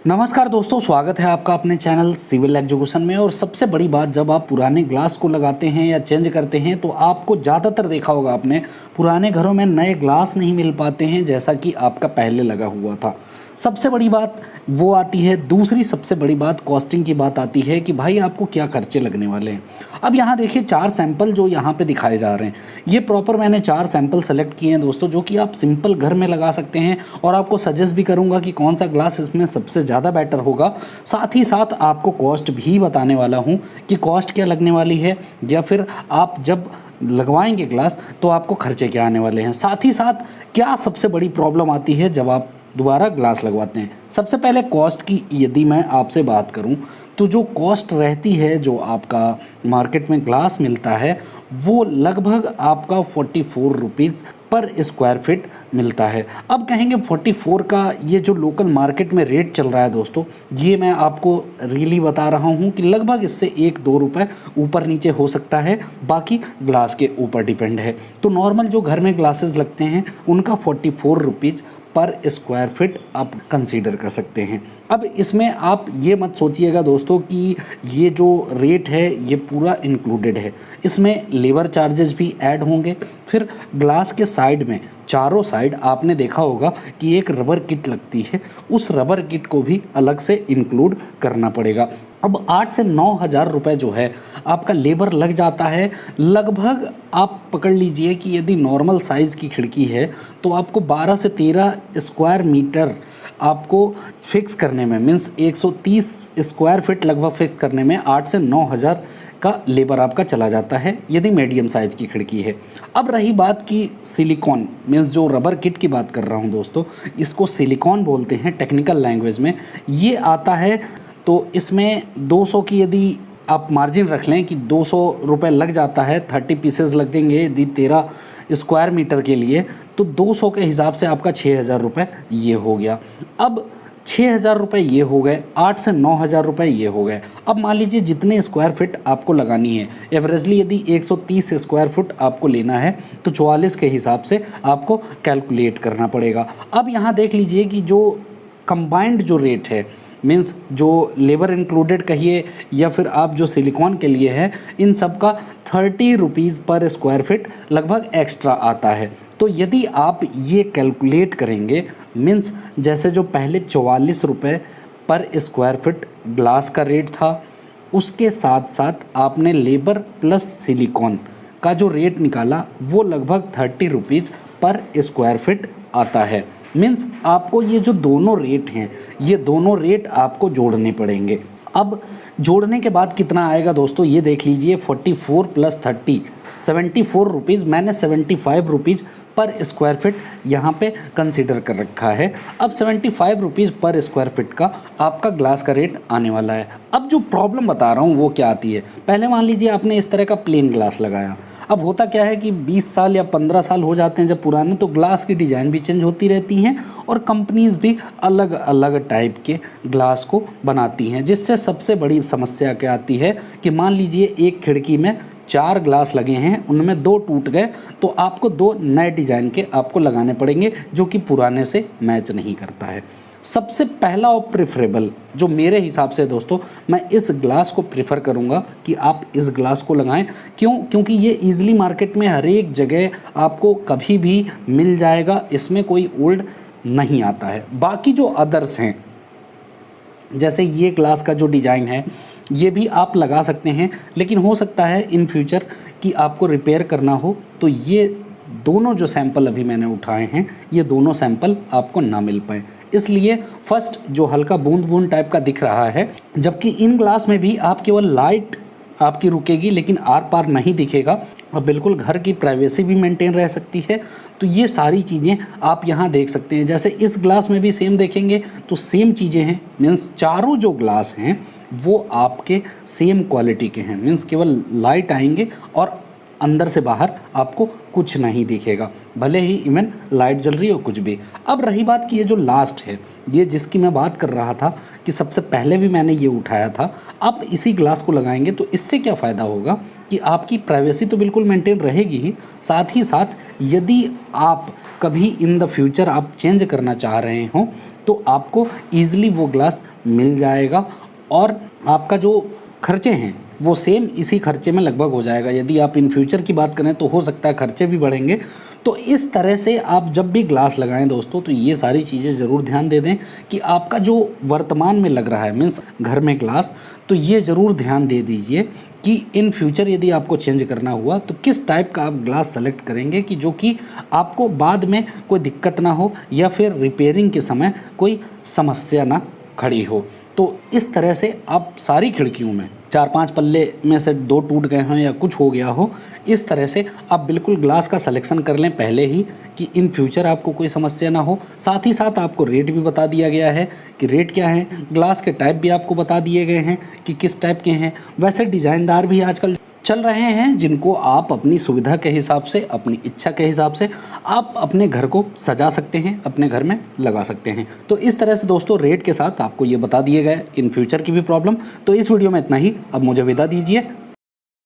नमस्कार दोस्तों, स्वागत है आपका अपने चैनल सिविल एजुकेशन में। और सबसे बड़ी बात, जब आप पुराने ग्लास को लगाते हैं या चेंज करते हैं तो आपको ज़्यादातर देखा होगा आपने, पुराने घरों में नए ग्लास नहीं मिल पाते हैं जैसा कि आपका पहले लगा हुआ था। सबसे बड़ी बात वो आती है। दूसरी सबसे बड़ी बात कॉस्टिंग की बात आती है कि भाई आपको क्या खर्चे लगने वाले हैं। अब यहाँ देखिए 4 सैंपल जो यहाँ पे दिखाए जा रहे हैं, ये प्रॉपर मैंने 4 सैंपल सेलेक्ट किए हैं दोस्तों, जो कि आप सिंपल घर में लगा सकते हैं। और आपको सजेस्ट भी करूँगा कि कौन सा ग्लास इसमें सबसे ज़्यादा बेटर होगा। साथ ही साथ आपको कॉस्ट भी बताने वाला हूँ कि कॉस्ट क्या लगने वाली है, या फिर आप जब लगवाएंगे ग्लास तो आपको खर्चे क्या आने वाले हैं। साथ ही साथ क्या सबसे बड़ी प्रॉब्लम आती है जब आप दोबारा ग्लास लगवाते हैं। सबसे पहले कॉस्ट की यदि मैं आपसे बात करूं तो जो कॉस्ट रहती है, जो आपका मार्केट में ग्लास मिलता है, वो लगभग आपका 44 रुपीज़ पर स्क्वायर फीट मिलता है। अब कहेंगे 44 का ये जो लोकल मार्केट में रेट चल रहा है दोस्तों, ये मैं आपको रियली बता रहा हूँ कि लगभग इससे 1-2 रुपये ऊपर नीचे हो सकता है, बाकी ग्लास के ऊपर डिपेंड है। तो नॉर्मल जो घर में ग्लासेस लगते हैं उनका 44 रुपीज़ पर स्क्वायर फीट आप कंसीडर कर सकते हैं। अब इसमें आप ये मत सोचिएगा दोस्तों कि ये जो रेट है ये पूरा इंक्लूडेड है। इसमें लेबर चार्जेस भी ऐड होंगे। फिर ग्लास के साइड में, चारों साइड आपने देखा होगा कि एक रबर किट लगती है, उस रबर किट को भी अलग से इंक्लूड करना पड़ेगा। अब 8 से 9 हज़ार रुपये जो है आपका लेबर लग जाता है। लगभग आप पकड़ लीजिए कि यदि नॉर्मल साइज़ की खिड़की है तो आपको 12 से 13 स्क्वायर मीटर आपको फिक्स करने में, मीन्स 130 स्क्वायर फीट लगभग फिक्स करने में 8 से 9 हज़ार का लेबर आपका चला जाता है यदि मीडियम साइज़ की खिड़की है। अब रही बात की सिलिकॉन, मीन्स जो रबर किट की बात कर रहा हूँ दोस्तों, इसको सिलिकॉन बोलते हैं टेक्निकल लैंग्वेज में। ये आता है तो इसमें 200 की यदि आप मार्जिन रख लें कि 200 रुपये लग जाता है, 30 पीसेस लग देंगे यदि 13 स्क्वायर मीटर के लिए, तो 200 के हिसाब से आपका 6,000 रुपये ये हो गया। अब 6,000 रुपये ये हो गए, 8 से 9 हज़ार रुपये ये हो गए। अब मान लीजिए जितने स्क्वायर फीट आपको लगानी है, एवरेजली यदि 130 स्क्वायर फुट आपको लेना है तो 44 के हिसाब से आपको कैलकुलेट करना पड़ेगा। अब यहाँ देख लीजिए कि जो कंबाइंड जो रेट है, मीन्स जो लेबर इंक्लूडेड कहिए या फिर आप जो सिलिकॉन के लिए है, इन सब का 30 रुपीज़ पर स्क्वायर फीट लगभग एक्स्ट्रा आता है। तो यदि आप ये कैलकुलेट करेंगे, मीन्स जैसे जो पहले 44 रुपये पर स्क्वायर फीट ग्लास का रेट था, उसके साथ साथ आपने लेबर प्लस सिलिकॉन का जो रेट निकाला वो लगभग 30 रुपीज़ पर स्क्वायर फीट आता है। मीन्स आपको ये जो दोनों रेट हैं, ये दोनों रेट आपको जोड़ने पड़ेंगे। अब जोड़ने के बाद कितना आएगा दोस्तों, ये देख लीजिए। 44 + 30 74 रुपीज़, मैंने 75 रुपीज़ पर स्क्वायर फीट यहाँ पे कंसीडर कर रखा है। अब 75 रुपीज़ पर स्क्वायर फीट का आपका ग्लास का रेट आने वाला है। अब जो प्रॉब्लम बता रहा हूँ वो क्या आती है, पहले मान लीजिए आपने इस तरह का प्लेन ग्लास लगाया। अब होता क्या है कि 20 साल या 15 साल हो जाते हैं जब पुराने, तो ग्लास की डिज़ाइन भी चेंज होती रहती हैं और कंपनीज़ भी अलग अलग टाइप के ग्लास को बनाती हैं, जिससे सबसे बड़ी समस्या क्या आती है कि मान लीजिए एक खिड़की में 4 ग्लास लगे हैं, उनमें 2 टूट गए तो आपको 2 नए डिज़ाइन के आपको लगाने पड़ेंगे, जो कि पुराने से मैच नहीं करता है। सबसे पहला और प्रेफरेबल जो मेरे हिसाब से दोस्तों, मैं इस ग्लास को प्रेफर करूंगा कि आप इस ग्लास को लगाएं। क्योंकि ये ईज़िली मार्केट में हर एक जगह आपको कभी भी मिल जाएगा, इसमें कोई ओल्ड नहीं आता है। बाकी जो अदर्स हैं, जैसे ये ग्लास का जो डिज़ाइन है ये भी आप लगा सकते हैं, लेकिन हो सकता है इन फ्यूचर कि आपको रिपेयर करना हो तो ये दोनों जो सैंपल अभी मैंने उठाए हैं, ये दोनों सैंपल आपको ना मिल पाए। इसलिए फर्स्ट जो हल्का बूंद बूंद टाइप का दिख रहा है, जबकि इन ग्लास में भी आप केवल लाइट आपकी रुकेगी लेकिन आर पार नहीं दिखेगा, और बिल्कुल घर की प्राइवेसी भी मेंटेन रह सकती है। तो ये सारी चीज़ें आप यहाँ देख सकते हैं। जैसे इस ग्लास में भी सेम देखेंगे तो सेम चीज़ें हैं, मीन्स चारों जो ग्लास हैं वो आपके सेम क्वालिटी के हैं। मीन्स केवल लाइट आएंगे और अंदर से बाहर आपको कुछ नहीं दिखेगा, भले ही इवन लाइट जल रही हो कुछ भी। अब रही बात कि ये जो लास्ट है, ये जिसकी मैं बात कर रहा था कि सबसे पहले भी मैंने ये उठाया था, आप इसी ग्लास को लगाएंगे तो इससे क्या फ़ायदा होगा कि आपकी प्राइवेसी तो बिल्कुल मेंटेन रहेगी ही, साथ ही साथ यदि आप कभी इन द फ्यूचर आप चेंज करना चाह रहे हों तो तो आपको ईज़िली वो ग्लास मिल जाएगा और आपका जो खर्चे हैं वो सेम इसी खर्चे में लगभग हो जाएगा। यदि आप इन फ्यूचर की बात करें तो हो सकता है खर्चे भी बढ़ेंगे। तो इस तरह से आप जब भी ग्लास लगाएं दोस्तों, तो ये सारी चीज़ें ज़रूर ध्यान दे दें कि आपका जो वर्तमान में लग रहा है मीन्स घर में ग्लास, तो ये ज़रूर ध्यान दे दीजिए कि इन फ्यूचर यदि आपको चेंज करना हुआ तो किस टाइप का आप ग्लास सेलेक्ट करेंगे कि जो कि आपको बाद में कोई दिक्कत ना हो या फिर रिपेयरिंग के समय कोई समस्या ना खड़ी हो। तो इस तरह से आप सारी खिड़कियों में 4-5 पल्ले में से 2 टूट गए हों या कुछ हो गया हो, इस तरह से आप बिल्कुल ग्लास का सिलेक्शन कर लें पहले ही कि इन फ्यूचर आपको कोई समस्या ना हो। साथ ही साथ आपको रेट भी बता दिया गया है कि रेट क्या है, ग्लास के टाइप भी आपको बता दिए गए हैं कि किस टाइप के हैं। वैसे डिज़ाइनदार भी आजकल चल रहे हैं जिनको आप अपनी सुविधा के हिसाब से, अपनी इच्छा के हिसाब से आप अपने घर को सजा सकते हैं, अपने घर में लगा सकते हैं। तो इस तरह से दोस्तों रेट के साथ आपको ये बता दिए गए इन फ्यूचर की भी प्रॉब्लम। तो इस वीडियो में इतना ही, अब मुझे विदा दीजिए।